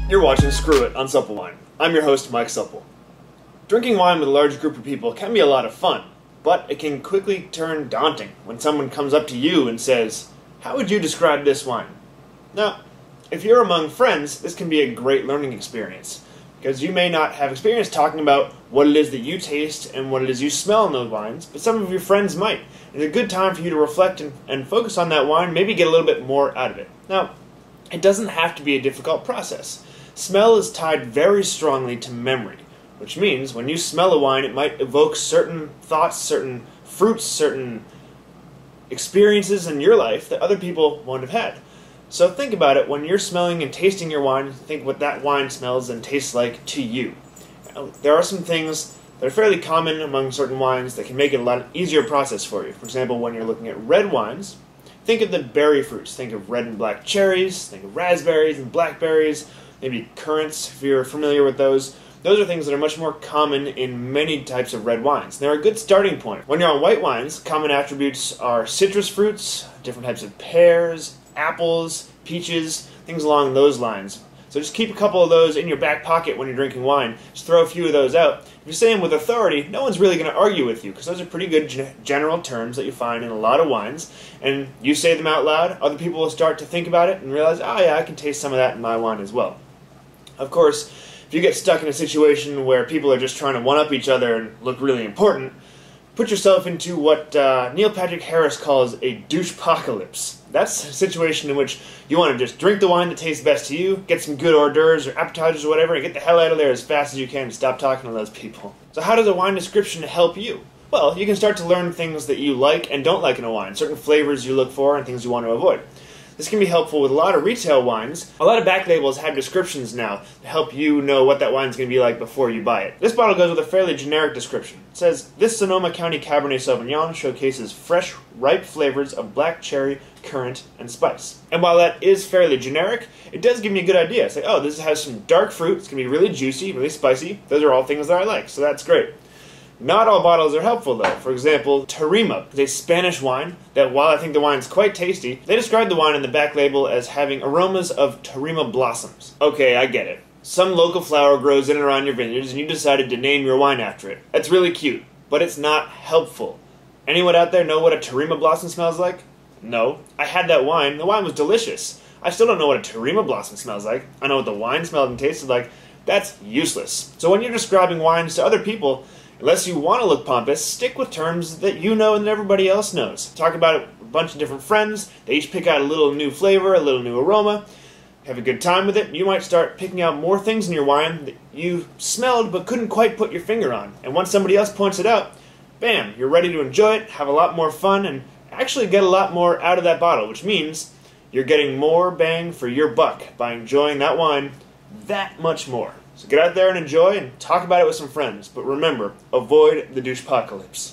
You're watching Screw It on SuppleWine. I'm your host, Mike Supple. Drinking wine with a large group of people can be a lot of fun, but it can quickly turn daunting when someone comes up to you and says, "How would you describe this wine?" Now, if you're among friends, this can be a great learning experience, because you may not have experience talking about what it is that you taste and what it is you smell in those wines, but some of your friends might. It's a good time for you to reflect and focus on that wine, maybe get a little bit more out of it. Now, it doesn't have to be a difficult process. Smell is tied very strongly to memory, which means when you smell a wine, it might evoke certain thoughts, certain fruits, certain experiences in your life that other people won't have had. So think about it. When you're smelling and tasting your wine, think what that wine smells and tastes like to you. Now, there are some things that are fairly common among certain wines that can make it a lot easier process for you. For example, when you're looking at red wines, think of the berry fruits. Think of red and black cherries, think of raspberries and blackberries, maybe currants, if you're familiar with those. Those are things that are much more common in many types of red wines. They're a good starting point. When you're on white wines, common attributes are citrus fruits, different types of pears, apples, peaches, things along those lines. So just keep a couple of those in your back pocket when you're drinking wine. Just throw a few of those out. If you say them with authority, no one's really going to argue with you, because those are pretty good general terms that you find in a lot of wines. And you say them out loud, other people will start to think about it and realize, oh yeah, I can taste some of that in my wine as well. Of course, if you get stuck in a situation where people are just trying to one-up each other and look really important, put yourself into what Neil Patrick Harris calls a douche-pocalypse. That's a situation in which you want to just drink the wine that tastes best to you, get some good hors d'oeuvres or appetizers or whatever, and get the hell out of there as fast as you can and stop talking to those people. So how does a wine description help you? Well, you can start to learn things that you like and don't like in a wine, certain flavors you look for and things you want to avoid. This can be helpful with a lot of retail wines. A lot of back labels have descriptions now to help you know what that wine's going to be like before you buy it. This bottle goes with a fairly generic description. It says, "This Sonoma County Cabernet Sauvignon showcases fresh, ripe flavors of black cherry, currant, and spice." And while that is fairly generic, it does give me a good idea. It's like, oh, this has some dark fruit, it's going to be really juicy, really spicy. Those are all things that I like, so that's great. Not all bottles are helpful, though. For example, Tarima is a Spanish wine that, while I think the wine is quite tasty, they describe the wine in the back label as having aromas of Tarima blossoms. Okay, I get it. Some local flower grows in and around your vineyards, and you decided to name your wine after it. That's really cute, but it's not helpful. Anyone out there know what a Tarima blossom smells like? No. I had that wine. The wine was delicious. I still don't know what a Tarima blossom smells like. I know what the wine smelled and tasted like. That's useless. So when you're describing wines to other people, unless you want to look pompous, stick with terms that you know and everybody else knows. Talk about it with a bunch of different friends. They each pick out a little new flavor, a little new aroma. Have a good time with it. You might start picking out more things in your wine that you smelled but couldn't quite put your finger on. And once somebody else points it out, bam, you're ready to enjoy it, have a lot more fun, and actually get a lot more out of that bottle, which means you're getting more bang for your buck by enjoying that wine that much more. So get out there and enjoy and talk about it with some friends. But remember, avoid the douche-pocalypse.